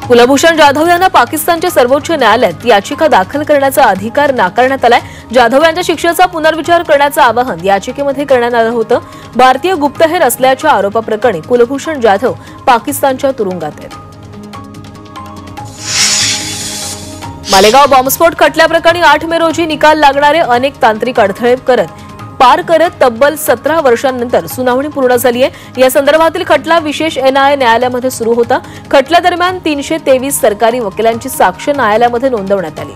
कुलभूषण जाधव यांना पाकिस्तानच्या सर्वोच्च न्यायालयात याचिका दाखल करण्याचा अधिकार नाकारण्यात आलाय। जाधव यांच्या शिक्षेचा पुनर्विचार करण्याचं आवाहन याचिकेमध्ये करण्यात आलं होतं। भारतीय गुप्तहेर असल्याच्या आरोपाप्रकरणी कुलभूषण जाधव पाकिस्तानच्या तुरुंगात आहेत। मालेगाव बॉम्बस्फोट खटल्याप्रकरणी 8 मे रोजी निकाल लागणारे अनेक तांत्रिक अडथळे पार करत तब्बल 17 वर्षांनंतर सुनावणी पूर्ण झाली आहे। या संदर्भातील खटला विशेष एनआयए न्यायालयामध्ये सुरू होता। खटल्यादरम्यान 323 सरकारी वकिलांची साक्ष न्यायालयामध्ये नोंदवण्यात आली।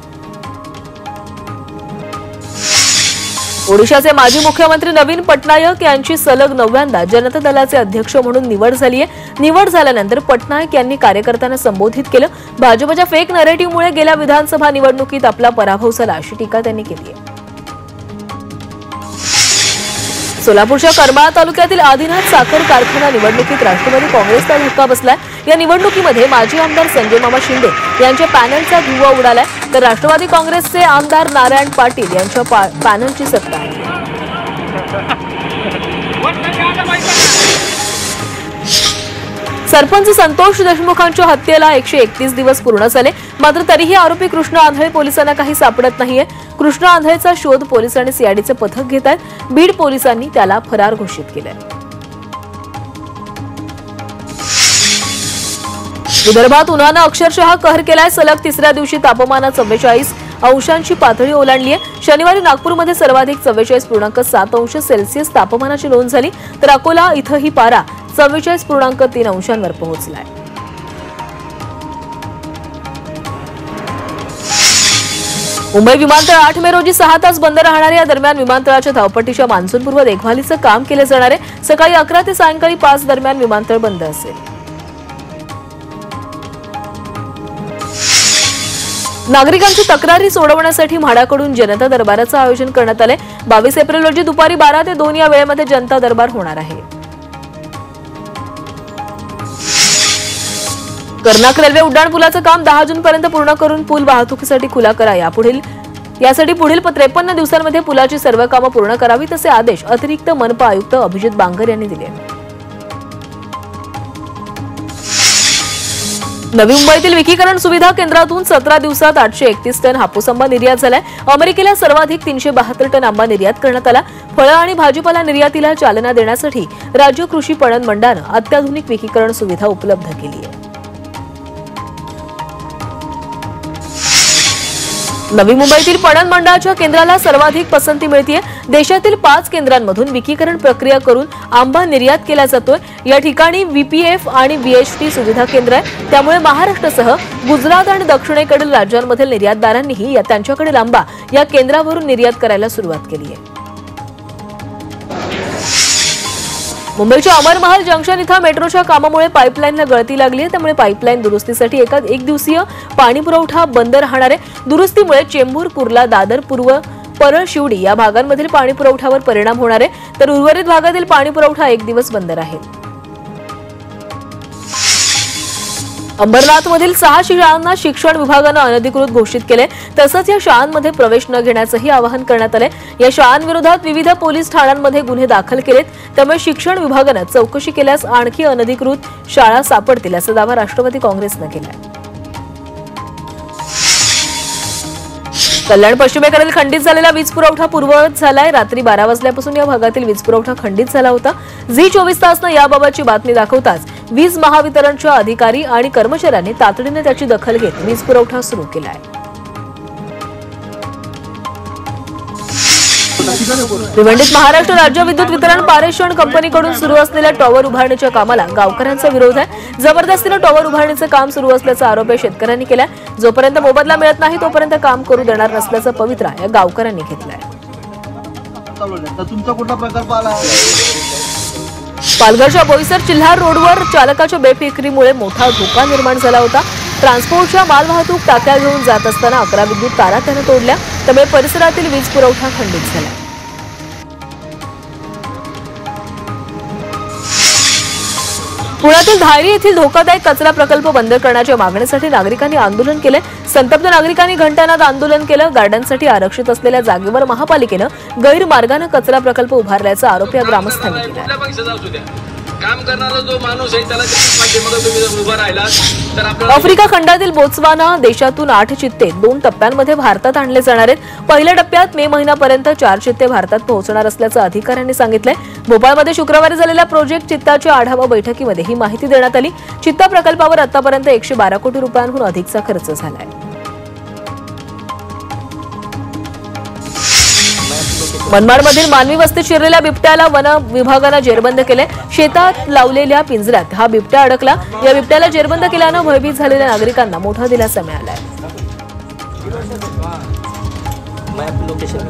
ओडिशाचे माजी मुख्यमंत्री नवीन पटनायक यांची सलग 9व्यांदा जनता दलाचे अध्यक्ष म्हणून निवड झाली आहे। निवड झाल्यानंतर पटनायक यांनी कार्यकर्त्यांना संबोधित केलं। भाजपच्या फेक नरेटिव्हमुळे गेल्या विधानसभा निवडणुकीत आपला पराभव झाला अशी टीका त्यांनी केली आहे। सोलापूरच्या करमाळा तालुक्यातील आदिनाथ साखर कारखाना निवडणुकीत राष्ट्रवादी काँग्रेसला धक्का बसलाय। या निवडणुकीमध्ये माजी आमदार संजय मामा शिंदे यांच्या पॅनलचा धुव्वा उडालाय, तर राष्ट्रवादी काँग्रेसचे आमदार नारायण पाटील यांच्या पॅनलची सत्ता आहे। सरपंच संतोष देशमुखांच्या हत्येला 131 दिवस पूर्ण झाले, मात्र तरीही आरोपी कृष्ण आंधळे पोलिसांना काही सापडत नाहीये। कृष्ण आंधळेचा शोध पोलीस आणि सीआयडीचे पथक घेत आहेत। बीड पोलिसांनी त्याला फरार घोषित केलंय। विदर्भात उन्हानं अक्षरशः कहर केलाय। सलग तिसऱ्या दिवशी तापमानात 44 अंशांची पातळी ओलांडली आहे। शनिवारी नागपूरमध्ये सर्वाधिक 44.7 अंश सेल्सिअस तापमानाची नोंद झाली, तर अकोला इथंही पारा 44.3 अंशांवर पोहोचलाय। मुंबई विमानतळ 8 मे रोजी 6 तास बंद राहणार आहे। या दरम्यान विमानतळाच्या धावपट्टीच्या मान्सूनपूर्व देखभालीचं काम केलं जाणार आहे। सकाळी 11 ते सायंकाळी 5 दरम्यान विमानतळ बंद असेल। नागरिकांची तक्रारी सोडवण्यासाठी म्हाडाकडून जनता दरबाराचं आयोजन करण्यात आलंय। 22 एप्रिल रोजी दुपारी 12 ते 2 या वेळेमध्ये जनता दरबार होणार आहे। कर्नाक रेल्वे उड्डाणपुलाचं काम 10 जूनपर्यंत पूर्ण करून पूल वाहतुकीसाठी खुला करा। यासाठी पुढील 53 दिवसांमध्ये पुलाची सर्व कामं पूर्ण करावीत असे आदेश अतिरिक्त मनपा आयुक्त अभिजित बांगर यांनी दिले। नवी मुंबईतील विकीकरण सुविधा केंद्रातून 17 दिवसात 831 टन हापूस आंबा निर्यात झालाय। अमेरिकेला सर्वाधिक 372 टन आंबा निर्यात करण्यात आला। फळं आणि भाजीपाला निर्यातीला चालना देण्यासाठी राज्य कृषी पणन मंडळानं अत्याधुनिक विकीकरण सुविधा उपलब्ध केली आहे। नवी मुंबईतील पणन मंडळाच्या केंद्राला सर्वाधिक पसंती मिळतेय। देशातील 5 केंद्रांमधून विकीकरण प्रक्रिया करून आंबा निर्यात केला जातोय। या ठिकाणी व्हीपीएफ आणि व्हीएचटी सुविधा केंद्र आहे, त्यामुळे महाराष्ट्रासह गुजरात आणि दक्षिणेकडील राज्यांमधील निर्यातदारांनीही त्यांच्याकडील आंबा या केंद्रावरून निर्यात करायला सुरुवात केली आहे। मुंबईच्या अमरमहल जंक्शन इथं मेट्रोच्या कामामुळे पाईपलाईनला गळती लागली आहे, त्यामुळे पाईपलाईन दुरुस्तीसाठी एक दिवसीय पाणी पुरवठा बंद राहणार आहे। दुरुस्तीमुळे चेंबूर, कुर्ला, दादर, पूर्व, परळ, शिवडी या भागांमधील पाणी पुरवठ्यावर परिणाम होणार आहे, तर उर्वरित भागातील पाणी पुरवठा 1 दिवस बंद राहील। अंबरनाथमधील 6 शाळांना शिक्षण विभागानं अनधिकृत घोषित केले, तसंच या शाळांमध्ये प्रवेश न घेण्याचंही आवाहन करण्यात आलंय। या शाळांविरोधात विविध पोलीस ठाण्यांमध्ये गुन्हे दाखल केलेत, त्यामुळे शिक्षण विभागानं चौकशी केल्यास आणखी अनधिकृत शाळा सापडतील असा दावा राष्ट्रवादी काँग्रेसनं केलाय। कल्याण पश्चिमेकडील खंडित झालेला वीज पुरवठा पूर्ववत झालाय। रात्री 12 वाजल्यापासून या भागातील वीज पुरवठा खंडित झाला होता। झी 24 तासनं याबाबतची बातमी दाखवताच वीज महावितरणच्या अधिकारी आणि कर्मचाऱ्यांनी तातडीने त्याची दखल घेत वीज पुरवठा सुरू केला आहे। भिवंडीत महाराष्ट्र राज्य विद्युत वितरण पारेषण कंपनीकडून सुरू असलेल्या टॉवर उभारणीच्या कामाला गावकऱ्यांचा विरोध आहे। जबरदस्तीने टॉवर उभारणीचं काम सुरू असल्याचा आरोप शेतकऱ्यांनी केलाय। जोपर्यंत मोबदला मिळत नाही तोपर्यंत काम करू देणार नसल्याचा पवित्रा या गावकऱ्यांनी घेतलाय। पालघरच्या बोईसर चिल्हार रोडवर चालकाच्या बेफिकिरीमुळे मोठा धोका निर्माण झाला होता। ट्रान्सपोर्टच्या मालवाहतूक टाक्या घेऊन जात असताना 11 विद्युत तारा त्यानं तोडल्या, त्यामुळे परिसरातील वीज पुरवठा खंडित झाला। पुण्यातील धायरी येथील धोकादायक कचरा प्रकल्प बंद करण्याच्या मागणीसाठी नागरिकांनी आंदोलन केले। संतप्त नागरिकांनी घंटानाद आंदोलन केलं। गार्डनसाठी आरक्षित असलेल्या जागेवर महापालिकेनं गैरमार्गाने कचरा प्रकल्प उभारल्याचा आरोप या ग्रामस्थांनी केला। काम करणारा जो माणूस आहे त्याला पाठीमागे तुम्ही जर उभा राहिला तर आपल्याला आफ्रिका खंडातील बोत्सवाना देशातून 8 चित्ते 2 टप्प्यांमध्ये भारतात आणले जाणार आहेत। पहिल्या टप्प्यात मे महिन्यापर्यंत 4 चित्ते भारतात पोहोचणार असल्याचं अधिकाऱ्यांनी सांगितलंय। भोपाळमध्ये शुक्रवारी झालेल्या प्रोजेक्ट चित्ताच्या आढावा बैठकीमध्ये ही माहिती देण्यात आली। चित्ता प्रकल्पावर आतापर्यंत 112 कोटी रुपयांहून अधिकचा खर्च झालाय। मनमाडमधील मानवी वस्तीत शिरलेल्या बिबट्याला वन विभागानं जेरबंद केले। शेतात लावलेल्या पिंजऱ्यात हा बिबट्या अडकला। या बिबट्याला जेरबंद केल्यानं भयभीत झालेल्या नागरिकांना मोठा दिलासा मिळालाय। मैं लोकेशन